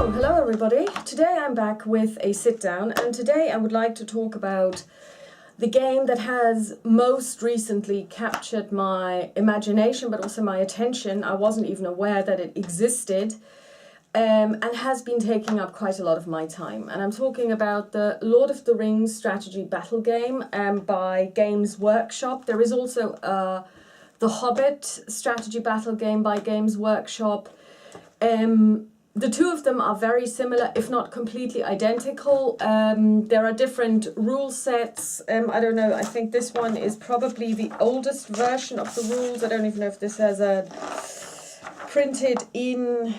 Hello everybody. Today I'm back with a sit-down, and today I would like to talk about the game that has most recently captured my imagination but also my attention. I wasn't even aware that it existed, and has been taking up quite a lot of my time. And I'm talking about the Lord of the Rings strategy battle game by Games Workshop. There is also the Hobbit strategy battle game by Games Workshop. The two of them are very similar, if not completely identical. There are different rule sets. I don't know, I think this one is probably the oldest version of the rules. I don't even know if this has a printed in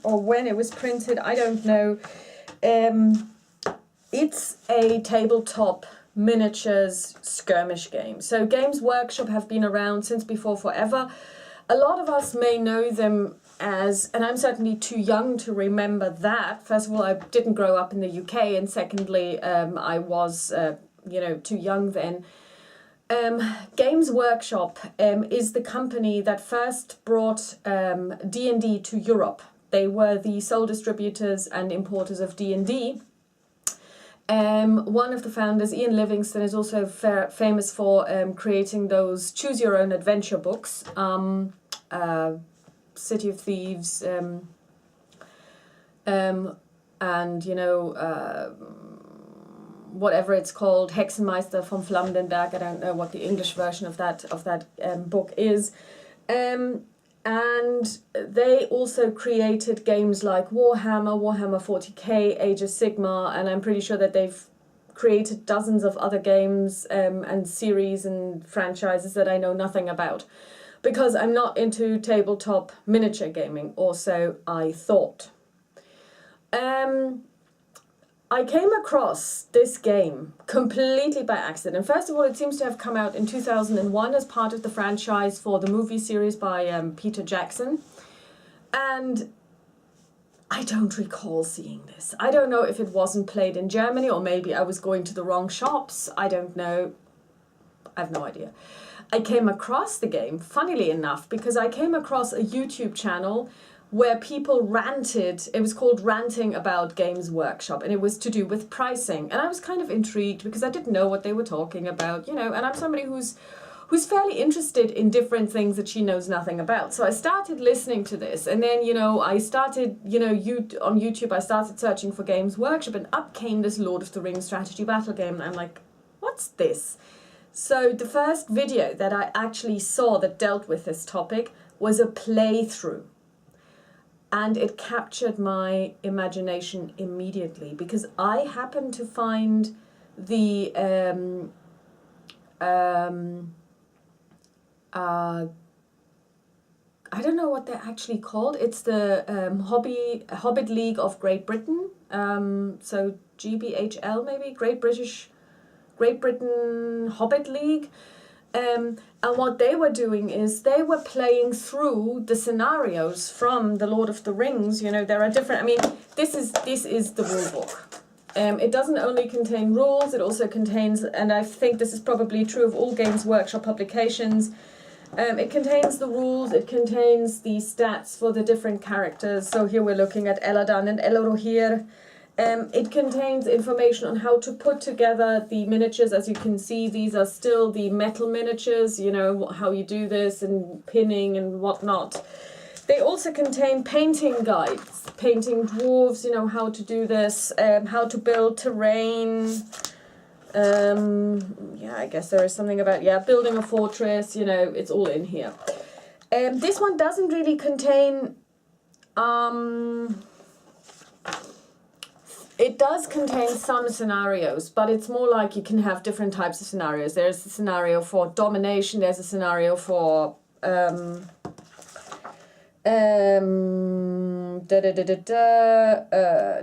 or when it was printed, I don't know. It's a tabletop miniatures skirmish game. So Games Workshop have been around since before forever. A lot of us may know them as, and I'm certainly too young to remember that. First of all, I didn't grow up in the UK, and secondly, I was, too young then. Games Workshop is the company that first brought D&D to Europe. They were the sole distributors and importers of D&D. One of the founders, Ian Livingstone, is also famous for creating those choose-your-own-adventure books. City of Thieves, and whatever it's called, Hexenmeister von Flammenberg. I don't know what the English version of that book is. And they also created games like Warhammer, Warhammer 40k, Age of Sigmar, and I'm pretty sure that they've created dozens of other games and series and franchises that I know nothing about, because I'm not into tabletop miniature gaming, or so I thought. I came across this game completely by accident. First of all, it seems to have come out in 2001 as part of the franchise for the movie series by Peter Jackson. And I don't recall seeing this. I don't know if it wasn't played in Germany, or maybe I was going to the wrong shops. I don't know. I have no idea. I came across the game, funnily enough, because I came across a YouTube channel where people ranted. It was called Ranting About Games Workshop, and it was to do with pricing. And I was kind of intrigued because I didn't know what they were talking about, and I'm somebody who's fairly interested in different things that she knows nothing about. So I started listening to this, and then, I started, on YouTube, I started searching for Games Workshop, and up came this Lord of the Rings strategy battle game, and I'm like, what's this? So the first video that I actually saw that dealt with this topic was a playthrough. And it captured my imagination immediately, because I happened to find the I don't know what they're actually called. It's the Hobbit League of Great Britain. So GBHL maybe, Great Britain Hobbit League. And what they were doing is they were playing through the scenarios from the Lord of the Rings. There are different, this is the rule book. It doesn't only contain rules, it also contains, and I think this is probably true of all Games Workshop publications, it contains the rules, it contains the stats for the different characters. So here we're looking at Eladan and Elrohir. It contains information on how to put together the miniatures. As you can see, these are still the metal miniatures, how you do this and pinning and whatnot. They also contain painting guides, painting dwarves, how to do this, how to build terrain. I guess there is something about, building a fortress, it's all in here. This one doesn't really contain... It does contain some scenarios, but it's more like you can have different types of scenarios. There's a scenario for domination, there's a scenario for there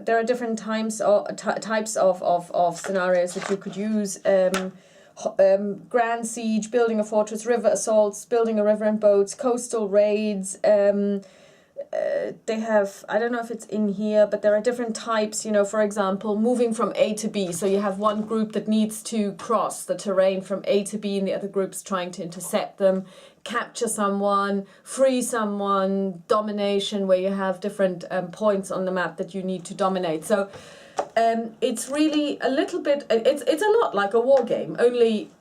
are different types of scenarios that you could use. Grand siege, building a fortress, river assaults, building a river and boats, coastal raids, they have, I don't know if it's in here, but there are different types, you know, for example, moving from A to B. So you have one group that needs to cross the terrain from A to B and the other group's trying to intercept them, capture someone, free someone, domination, where you have different points on the map that you need to dominate. So it's really a little bit, it's a lot like a war game, only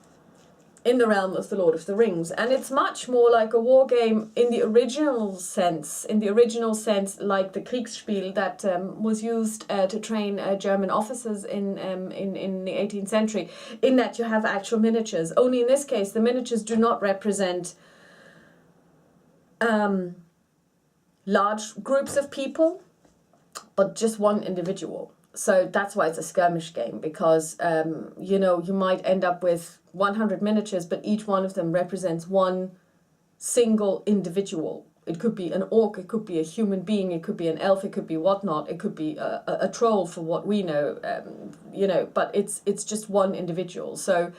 in the realm of the Lord of the Rings, and it's much more like a war game in the original sense, like the Kriegsspiel that was used to train German officers in the 18th century, in that you have actual miniatures. Only in this case, the miniatures do not represent large groups of people, but just one individual. So that's why it's a skirmish game, because, you know, you might end up with 100 miniatures, but each one of them represents one single individual. It could be an orc, it could be a human being, it could be an elf, it could be whatnot, it could be a troll for what we know, you know, but it's just one individual. So,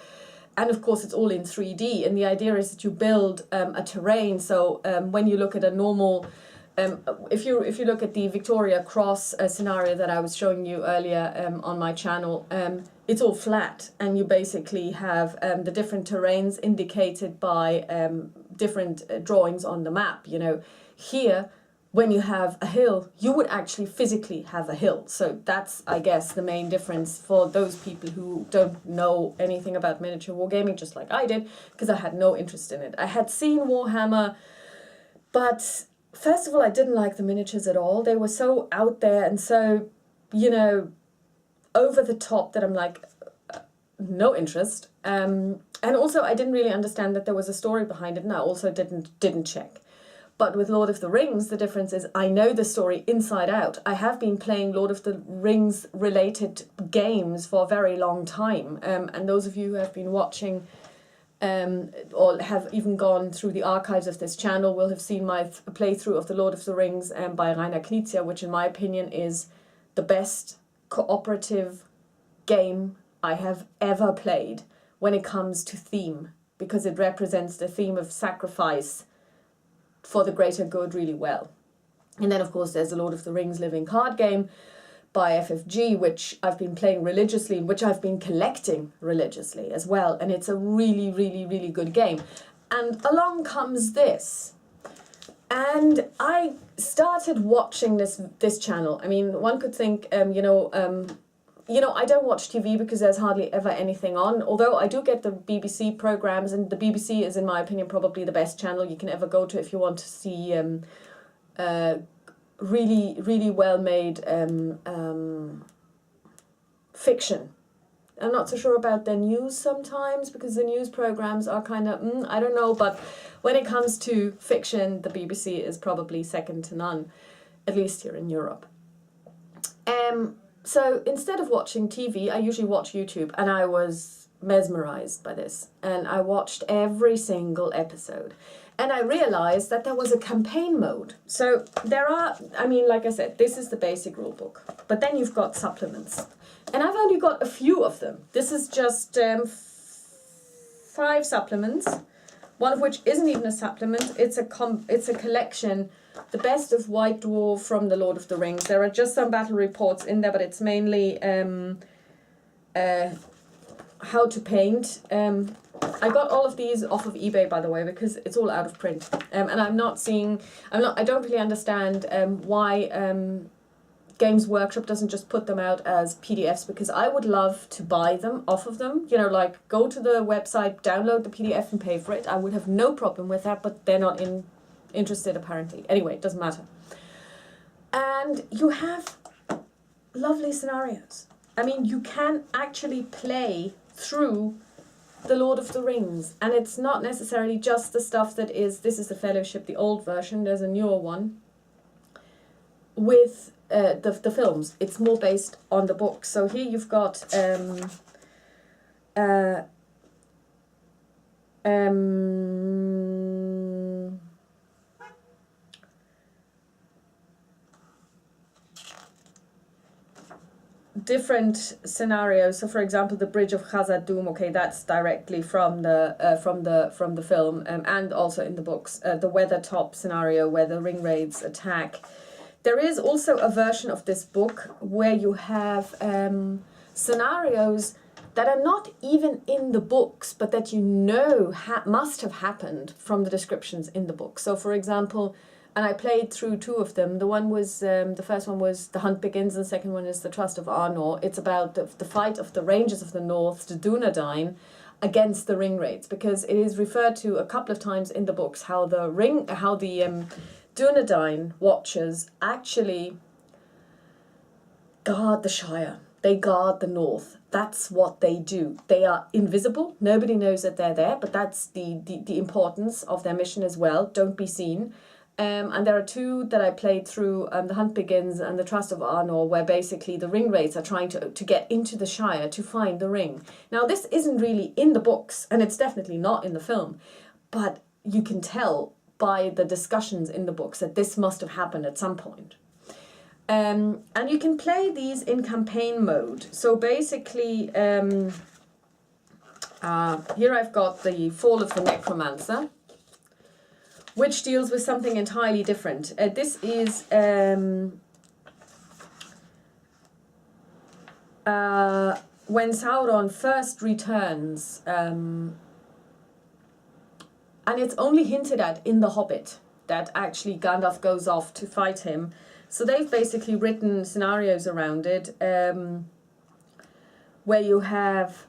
and of course it's all in 3D, and the idea is that you build a terrain. So when you look at a normal... if you look at the Victoria Cross scenario that I was showing you earlier on my channel, it's all flat, and you basically have the different terrains indicated by different drawings on the map. You know, here, when you have a hill, you would actually physically have a hill. So that's, I guess, the main difference for those people who don't know anything about miniature wargaming, just like I did, because I had no interest in it. I had seen Warhammer, but... First of all, I didn't like the miniatures at all. They were so out there and so, you know, over the top that I'm like, no interest. And also, I didn't really understand that there was a story behind it, and I also didn't check. But with Lord of the Rings, the difference is I know the story inside out. I have been playing Lord of the Rings related games for a very long time. And those of you who have been watching... or have even gone through the archives of this channel will have seen my playthrough of The Lord of the Rings by Rainer Knizia, which in my opinion is the best cooperative game I have ever played when it comes to theme, because it represents the theme of sacrifice for the greater good really well. And then of course there's The Lord of the Rings living card game by FFG, which I've been playing religiously, which I've been collecting religiously as well, and it's a really, really, really good game. And along comes this, and I started watching this channel. I mean, one could think, you know, I don't watch TV because there's hardly ever anything on, although I do get the BBC programs, and the BBC is, in my opinion, probably the best channel you can ever go to if you want to see really, really well-made fiction. I'm not so sure about their news sometimes, because the news programs are kind of, I don't know, but when it comes to fiction, the BBC is probably second to none, at least here in Europe. So instead of watching TV, I usually watch YouTube, and I was mesmerized by this, and I watched every single episode. And I realized that there was a campaign mode. So there are, I mean, like I said, this is the basic rule book. But then you've got supplements. And I've only got a few of them. This is just 5 supplements, one of which isn't even a supplement. It's a collection, the best of White Dwarf from The Lord of the Rings. There are just some battle reports in there, but it's mainly how to paint. I got all of these off of eBay, by the way, because it's all out of print. And I don't really understand why Games Workshop doesn't just put them out as PDFs, because I would love to buy them off of them. You know, like go to the website, download the PDF and pay for it. I would have no problem with that, but they're not interested apparently. Anyway, it doesn't matter. And you have lovely scenarios. I mean, you can actually play through The Lord of the Rings, and it's not necessarily just the stuff that is, this is the Fellowship, the old version, there's a newer one, with the films. It's more based on the books. So here you've got different scenarios. So, for example, the Bridge of Khazad Dûm. Okay, that's directly from the film, and also in the books. The Weathertop scenario where the ring raids attack. There is also a version of this book where you have scenarios that are not even in the books, but that you know must have happened from the descriptions in the book. So, for example, and I played through two of them. The first one was The Hunt Begins, and the second one is The Trust of Arnor. It's about the fight of the Rangers of the North, the Dunedain, against the ring raids, because it is referred to a couple of times in the books how the Dunedain Watchers actually guard the Shire. They guard the North. That's what they do. They are invisible. Nobody knows that they're there, but that's the importance of their mission as well. Don't be seen. And there are two that I played through, The Hunt Begins and The Trust of Arnor, where basically the ring raids are trying to get into the Shire to find the ring. Now, this isn't really in the books, and it's definitely not in the film, but you can tell by the discussions in the books that this must have happened at some point. And you can play these in campaign mode. So basically, here I've got the Fall of the Necromancer, which deals with something entirely different. This is when Sauron first returns, and it's only hinted at in The Hobbit that actually Gandalf goes off to fight him. So they've basically written scenarios around it, where you have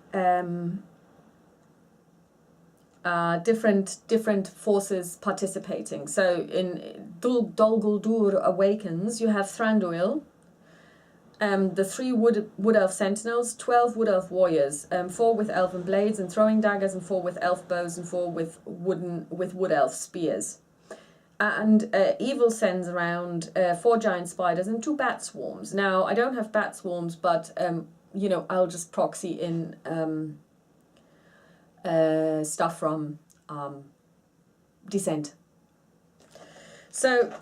different forces participating. So in Dol Guldur Awakens, you have Thranduil, the 3 wood elf sentinels, 12 wood elf warriors, 4 with elven blades and throwing daggers, and 4 with elf bows, and 4 with wood elf spears. And Evil sends around 4 giant spiders and 2 bat swarms. Now, I don't have bat swarms, but I'll just proxy in stuff from Descent. So,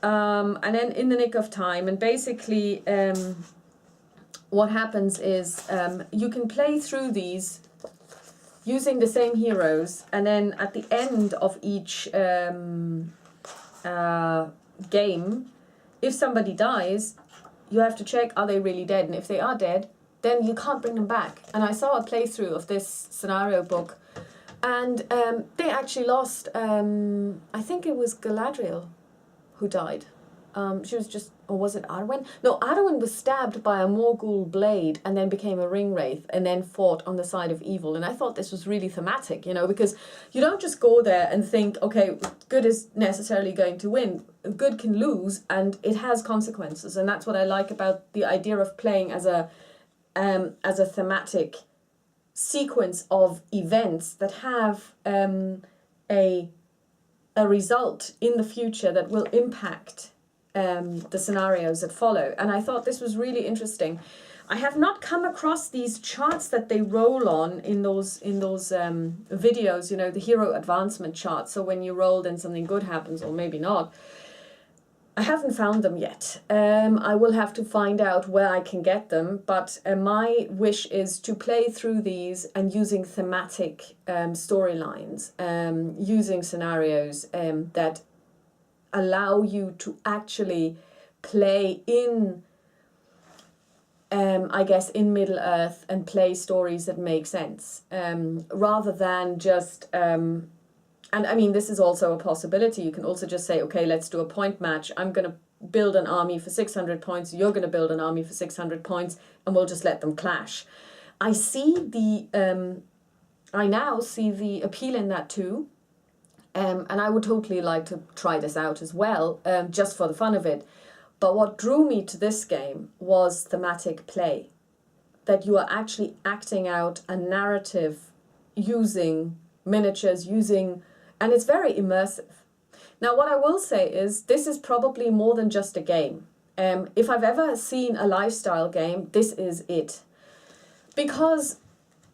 and then In the Nick of Time, and basically what happens is you can play through these using the same heroes, and then at the end of each game, if somebody dies, you have to check, are they really dead? And if they are dead, then you can't bring them back. And I saw a playthrough of this scenario book, and they actually lost, I think it was Galadriel who died. She was just, or was it Arwen? No, Arwen was stabbed by a Morgul blade and then became a ring wraith and then fought on the side of evil. And I thought this was really thematic, because you don't just go there and think, okay, good is necessarily going to win. Good can lose, and it has consequences. And that's what I like about the idea of playing as a thematic sequence of events that have a result in the future that will impact the scenarios that follow. And I thought this was really interesting. I have not come across these charts that they roll on in those videos, the hero advancement chart. So when you roll, then something good happens, or maybe not. I haven't found them yet. I will have to find out where I can get them, but my wish is to play through these and using thematic storylines, using scenarios that allow you to actually play in, in Middle Earth and play stories that make sense, rather than just, and I mean, this is also a possibility. You can also just say, okay, let's do a point match. I'm going to build an army for 600 points. You're going to build an army for 600 points, and we'll just let them clash. I now see the appeal in that too. And I would totally like to try this out as well, just for the fun of it. But what drew me to this game was thematic play. That you are actually acting out a narrative using miniatures, and it's very immersive. Now, what I will say is this is probably more than just a game. If I've ever seen a lifestyle game, this is it. Because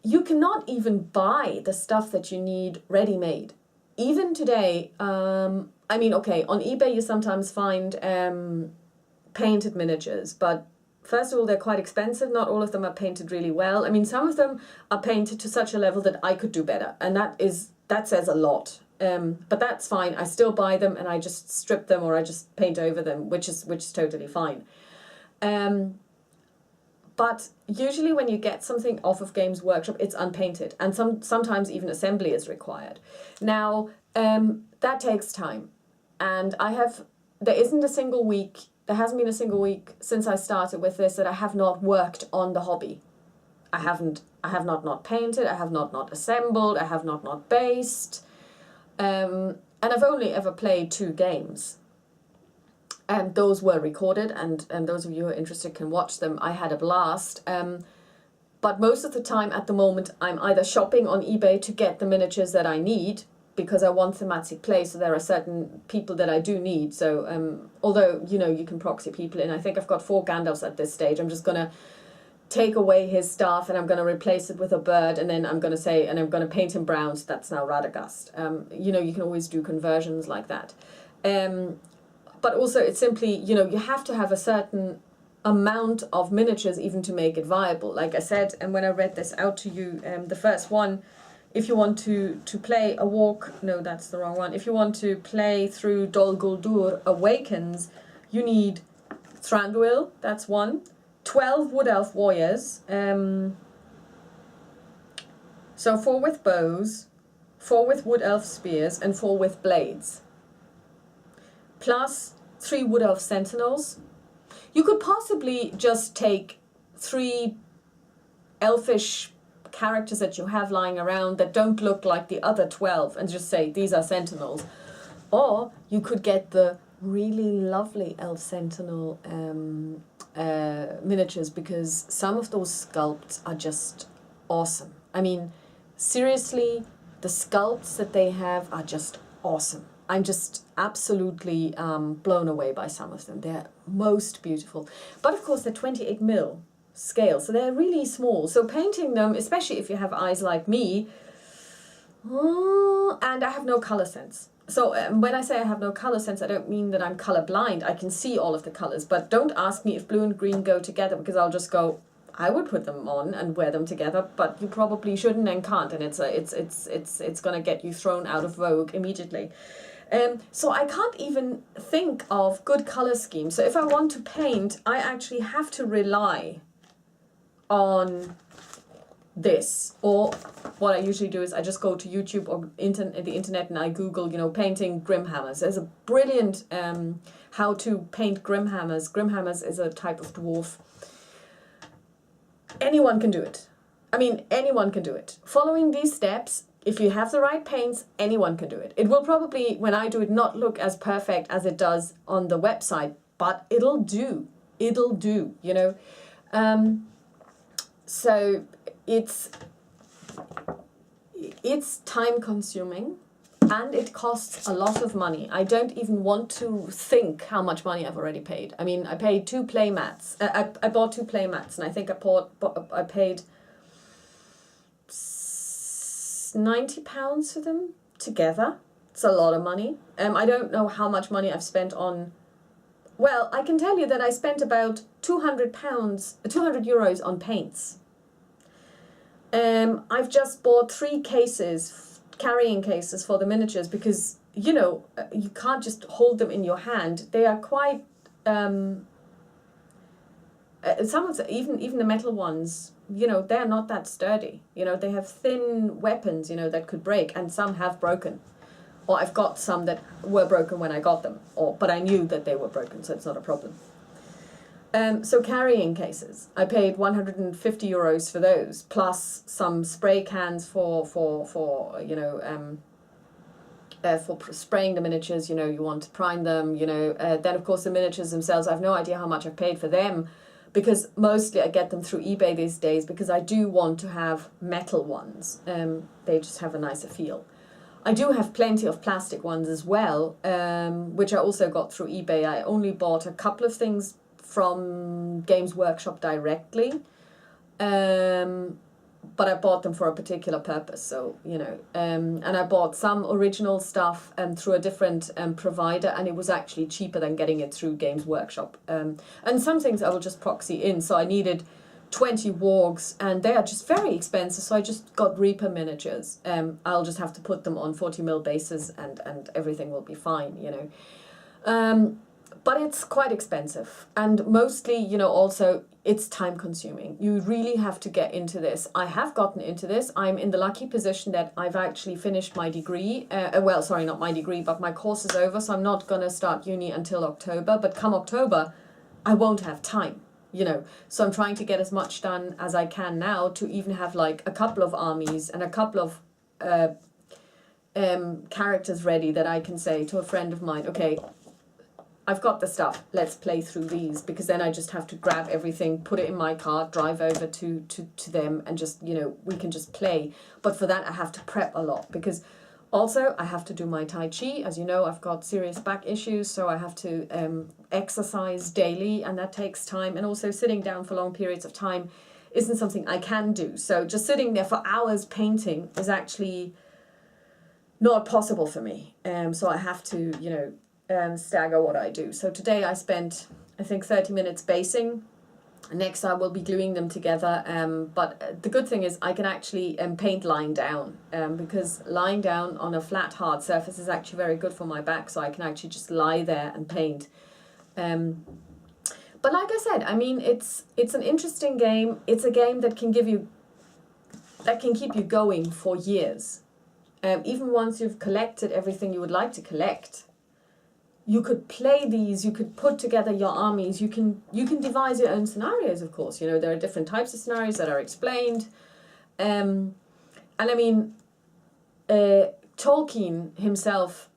you cannot even buy the stuff that you need ready-made. Even today, on eBay you sometimes find painted miniatures, but first of all, they're quite expensive. Not all of them are painted really well. I mean, some of them are painted to such a level that I could do better, and that says a lot. But that's fine. I still buy them and I just strip them or I just paint over them, which is totally fine. But usually when you get something off of Games Workshop, it's unpainted, and sometimes even assembly is required. Now, that takes time, and there hasn't been a single week since I started with this that I have not worked on the hobby. I have not painted, I have not assembled, I have not based, and I've only ever played 2 games. And those were recorded, and those of you who are interested can watch them. I had a blast. But most of the time at the moment, I'm either shopping on eBay to get the miniatures that I need, because I want thematic play, so there are certain people that I do need. So although, you can proxy people in, I think I've got 4 Gandalfs at this stage. I'm just going to take away his staff and I'm going to replace it with a bird, and then I'm going to paint him brown, so that's now Radagast. You can always do conversions like that. But also it's simply, you have to have a certain amount of miniatures even to make it viable. Like I said, and when I read this out to you, the first one, if you want to play a walk, no, that's the wrong one. If you want to play through Dol Guldur Awakens, you need Thranduil, that's one, 12 Wood Elf Warriors, so 4 with bows, 4 with Wood Elf Spears, and 4 with blades. Plus 3 Wood Elf Sentinels. You could possibly just take 3 elfish characters that you have lying around that don't look like the other 12 and just say these are Sentinels. Or you could get the really lovely Elf Sentinel miniatures, because some of those sculpts are just awesome. I mean, seriously, the sculpts that they have are just awesome. I'm just absolutely blown away by some of them. They're most beautiful. But of course, they're 28mm scale, so they're really small. So painting them, especially if you have eyes like me, and I have no color sense. So when I say I have no color sense, I don't mean that I'm colorblind. I can see all of the colors, but don't ask me if blue and green go together, because I'll just go, I would put them on and wear them together, but you probably shouldn't and can't, and it's going to get you thrown out of vogue immediately. So I can't even think of good color schemes. So if I want to paint, I actually have to rely on this. Or what I usually do is I just go to YouTube or the internet and I Google, painting Grimhammers. There's a brilliant how to paint Grimhammers. Grimhammers is a type of dwarf. Anyone can do it. I mean, anyone can do it. Following these steps, if you have the right paints, anyone can do it. It will probably, when I do it, not look as perfect as it does on the website, but it'll do. It'll do, So it's time consuming and it costs a lot of money. I don't even want to think how much money I've already paid. I mean, I paid 2 play mats. I bought 2 play mats, and I think I paid £90 for them together. It's a lot of money. I don't know how much money I've spent on. Well, I can tell you that I spent about €200 on paints. I've just bought 3 carrying cases for the miniatures, because you can't just hold them in your hand. They are quite some of the, even the metal ones, they're not that sturdy. They have thin weapons, that could break, and some have broken. Or I've got some that were broken when I got them, but I knew that they were broken, so it's not a problem. So carrying cases, I paid €150 for those, plus some spray cans for spraying the miniatures. You want to prime them. Then of course the miniatures themselves, I have no idea how much I've paid for them, because mostly I get them through eBay these days, because I do want to have metal ones. They just have a nicer feel. I do have plenty of plastic ones as well, which I also got through eBay. I only bought a couple of things from Games Workshop directly. but I bought them for a particular purpose. So, you know, and I bought some original stuff through a different provider, and it was actually cheaper than getting it through Games Workshop. And some things I will just proxy in. So I needed 20 wargs, and they are just very expensive. So I just got Reaper miniatures. I'll just have to put them on 40mm bases, and everything will be fine, you know. But it's quite expensive, and mostly, you know, also it's time consuming. You really have to get into this. I have gotten into this. I'm in the lucky position that I've actually finished my degree. Well, sorry, not my degree, but my course is over. So I'm not going to start uni until October. But come October, I won't have time, you know. So I'm trying to get as much done as I can now to even have like a couple of armies and a couple of characters ready that I can say to a friend of mine, okay, I've got the stuff, let's play through these, because then I just have to grab everything, put it in my car, drive over to them, and just, you know, we can just play. But for that I have to prep a lot, because also I have to do my Tai Chi. As you know, I've got serious back issues, so I have to exercise daily, and that takes time. And also sitting down for long periods of time isn't something I can do. So just sitting there for hours painting is actually not possible for me. So I have to, you know, stagger what I do. So today I spent, I think, 30 minutes basing. Next I will be gluing them together. But the good thing is I can actually paint lying down, because lying down on a flat hard surface is actually very good for my back. So I can actually just lie there and paint. But like I said, I mean, it's an interesting game. It's a game that can keep you going for years. Even once you've collected everything you would like to collect, you could play these, you could put together your armies, you can devise your own scenarios, of course. You know, there are different types of scenarios that are explained. And I mean, Tolkien himself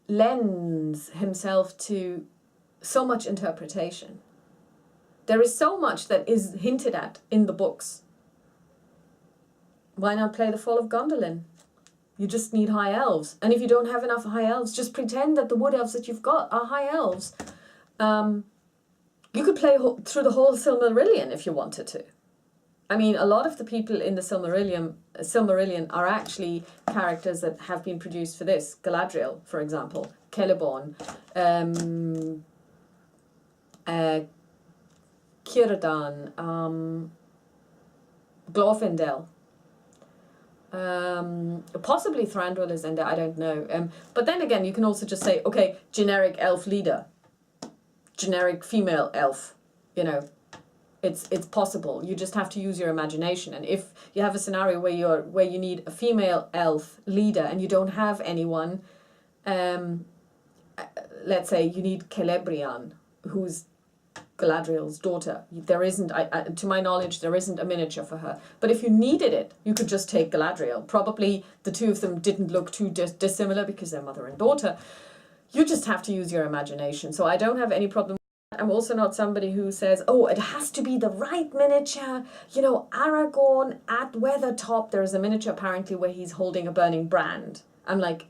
lends himself to so much interpretation. There is so much that is hinted at in the books. Why not play The Fall of Gondolin? You just need high elves. And if you don't have enough high elves, just pretend that the wood elves that you've got are high elves. You could play through the whole Silmarillion if you wanted to. I mean, a lot of the people in the Silmarillion are actually characters that have been produced for this. Galadriel, for example, Celeborn, Círdan, Glorfindel. Possibly Thranduil is in there, I don't know. But then again, you can also just say, okay, generic elf leader, generic female elf, you know, it's possible. You just have to use your imagination. And if you have a scenario where you need a female elf leader and you don't have anyone, let's say you need Celebrian, who's Galadriel's daughter. There isn't, to my knowledge, there isn't a miniature for her. But if you needed it, you could just take Galadriel. Probably the two of them didn't look too dissimilar because they're mother and daughter. You just have to use your imagination. So I don't have any problem. I'm also not somebody who says, oh, it has to be the right miniature. You know, Aragorn at Weathertop, there is a miniature apparently where he's holding a burning brand. I'm like,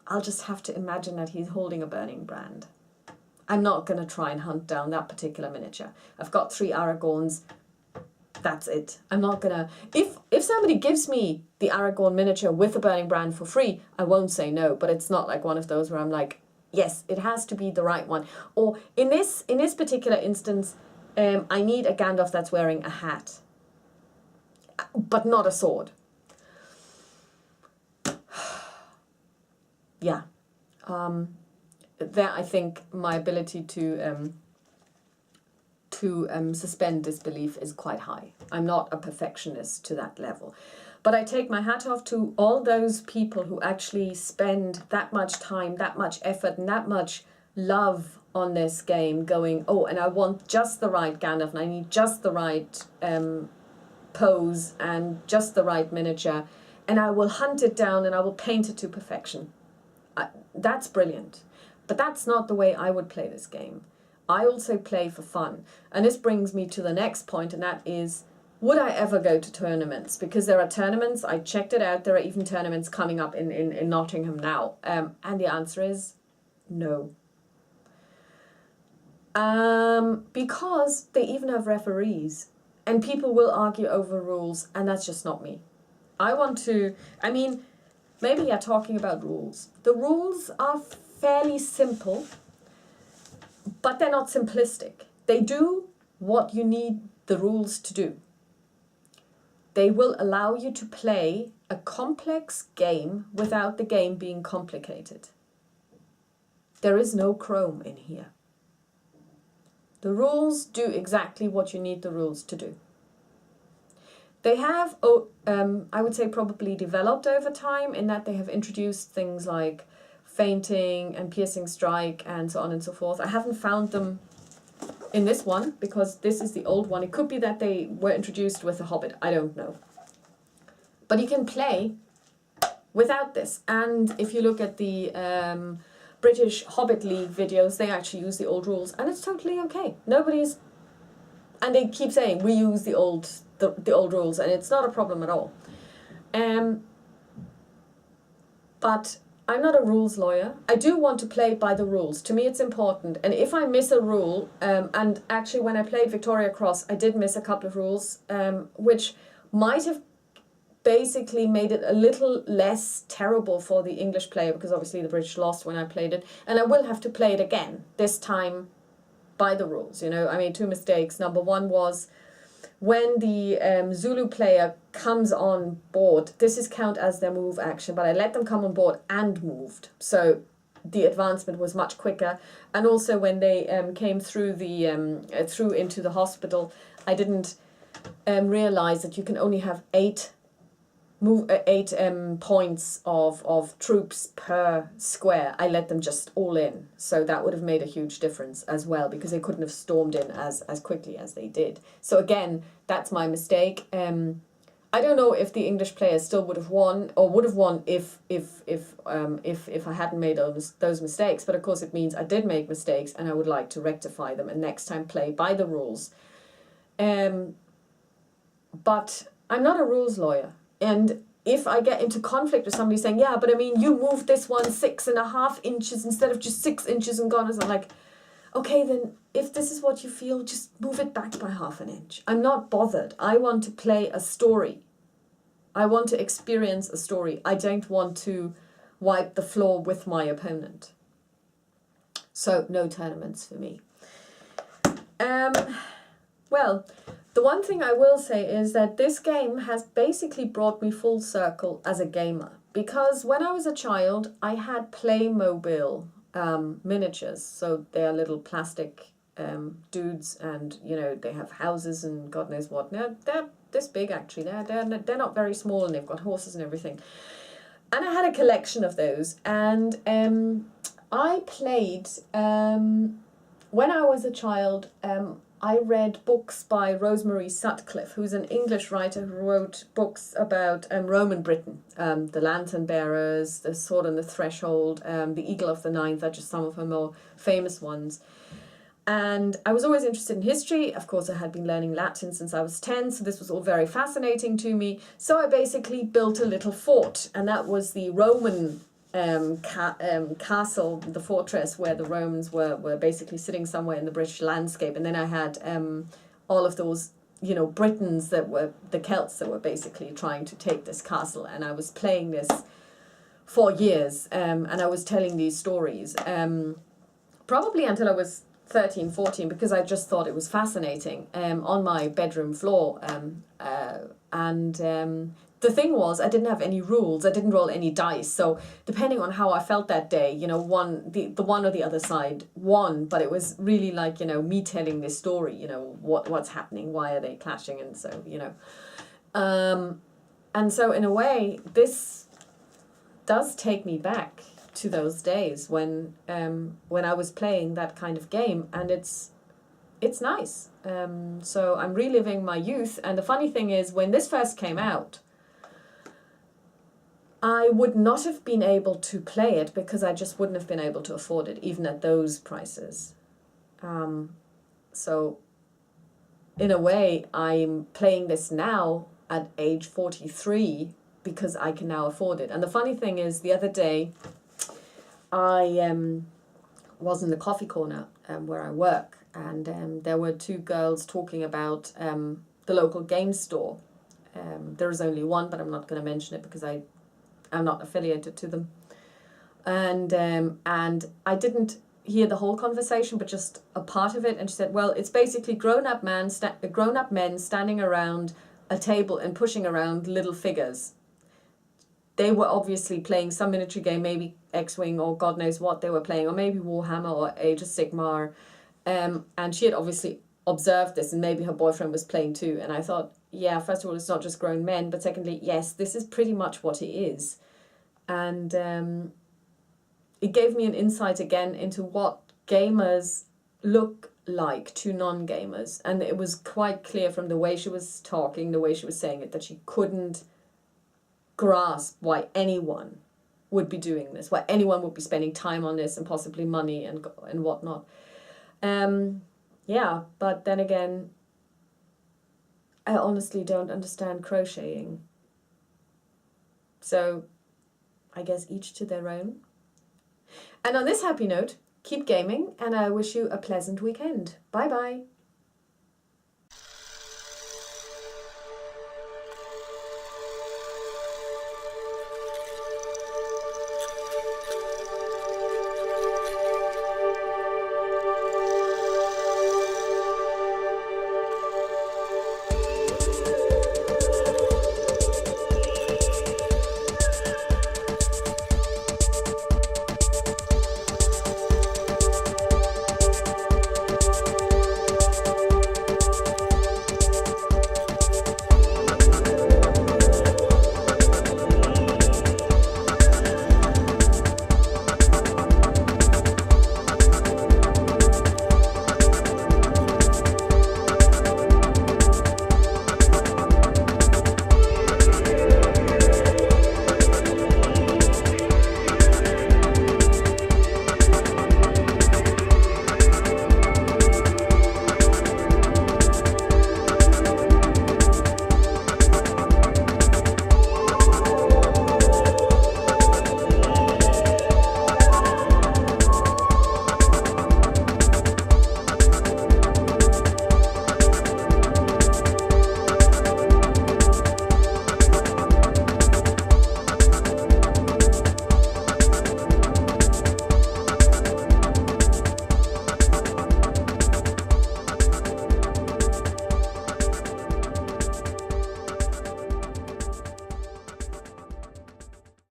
I'll just have to imagine that he's holding a burning brand. I'm not going to try and hunt down that particular miniature. I've got 3 Aragorns. That's it. I'm not going to... If somebody gives me the Aragorn miniature with a burning brand for free, I won't say no. But it's not like one of those where I'm like, yes, it has to be the right one. Or in this particular instance, I need a Gandalf that's wearing a hat, but not a sword. Yeah. There, I think my ability to suspend disbelief is quite high. I'm not a perfectionist to that level. But I take my hat off to all those people who actually spend that much time, that much effort, and that much love on this game going, oh, and I want just the right Gandalf, and I need just the right pose and just the right miniature, and I will hunt it down and I will paint it to perfection. That's brilliant. But that's not the way I would play this game. I also play for fun. And this brings me to the next point, and that is, would I ever go to tournaments? Because there are tournaments, I checked it out, there are even tournaments coming up in Nottingham now. And the answer is no. Because they even have referees. and people will argue over rules, and that's just not me. I want to, I mean, maybe you're talking about rules. The rules are fairly simple, but they're not simplistic. They do what you need the rules to do. They will allow you to play a complex game without the game being complicated. There is no Chrome in here. The rules do exactly what you need the rules to do. They have, I would say, probably developed over time in that they have introduced things like feinting and piercing strike and so on and so forth. I haven't found them in this one because this is the old one. It could be that they were introduced with The Hobbit. I don't know. But you can play without this. And if you look at the British Hobbit League videos, they actually use the old rules, and it's totally okay. Nobody's, and they keep saying we use the old rules, and it's not a problem at all. But I'm not a rules lawyer. I do want to play by the rules. To me, it's important. And if I miss a rule, and actually when I played Victoria Cross, I did miss a couple of rules, which might have basically made it a little less terrible for the English player, because obviously the British lost when I played it, and I will have to play it again, this time by the rules. You know, I made two mistakes. Number one was when the Zulu player comes on board, this is count as their move action, but I let them come on board and moved, so the advancement was much quicker. And also when they came through the through into the hospital, I didn't realize that you can only have eight points of troops per square. I let them just all in, so that would have made a huge difference as well, because they couldn't have stormed in as quickly as they did. So again, that's my mistake. I don't know if the English players still would have won, or would have won if I hadn't made those mistakes. But of course, it means I did make mistakes, and I would like to rectify them and next time play by the rules. But I'm not a rules lawyer. And if I get into conflict with somebody saying, yeah, but I mean, you moved this one 6.5 inches instead of just 6 inches and gone, I'm like, okay, then if this is what you feel, just move it back by 1/2 inch. I'm not bothered. I want to play a story. I want to experience a story. I don't want to wipe the floor with my opponent. So no tournaments for me. Well, the one thing I will say is that this game has basically brought me full circle as a gamer. Because when I was a child, I had Playmobil miniatures. So they're little plastic dudes, and, you know, they have houses and God knows what. Now, they're this big, actually. They're not very small, and they've got horses and everything. And I had a collection of those. And I played, when I was a child, I read books by Rosemary Sutcliffe, who's an English writer who wrote books about Roman Britain. The Lantern Bearers, The Sword and the Threshold, The Eagle of the Ninth are just some of her more famous ones. And I was always interested in history. Of course, I had been learning Latin since I was 10, so this was all very fascinating to me. So I basically built a little fort, and that was the Roman castle, the fortress where the Romans were basically sitting somewhere in the British landscape. And then I had all of those, you know, Britons that were the Celts that were basically trying to take this castle. And I was playing this for years, and I was telling these stories probably until I was 13, 14, because I just thought it was fascinating, on my bedroom floor. The thing was, I didn't have any rules. I didn't roll any dice. So depending on how I felt that day, you know, the one or the other side won. But it was really like, you know, me telling this story, you know, what's happening, why are they clashing, and so, you know. And so in a way, this does take me back to those days when I was playing that kind of game, and it's nice. So I'm reliving my youth. And the funny thing is, when this first came out, I would not have been able to play it because I just wouldn't have been able to afford it, even at those prices. So in a way, I'm playing this now at age 43 because I can now afford it. And the funny thing is, the other day, I was in the coffee corner where I work, and there were two girls talking about the local game store. There is only one, but I'm not going to mention it because I'm not affiliated to them. And I didn't hear the whole conversation, but just a part of it. And she said, well, it's basically grown-up men standing around a table and pushing around little figures. They were obviously playing some miniature game, maybe X-Wing or God knows what they were playing, or maybe Warhammer or Age of Sigmar. And she had obviously observed this, and maybe her boyfriend was playing too. And I thought, yeah, first of all, it's not just grown men, but secondly, yes, this is pretty much what it is. And it gave me an insight again into what gamers look like to non-gamers. And it was quite clear from the way she was talking, the way she was saying it, that she couldn't grasp why anyone would be doing this, why anyone would be spending time on this and possibly money and whatnot. Yeah, but then again, I honestly don't understand crocheting. So I guess each to their own. And on this happy note, keep gaming, and I wish you a pleasant weekend. Bye bye.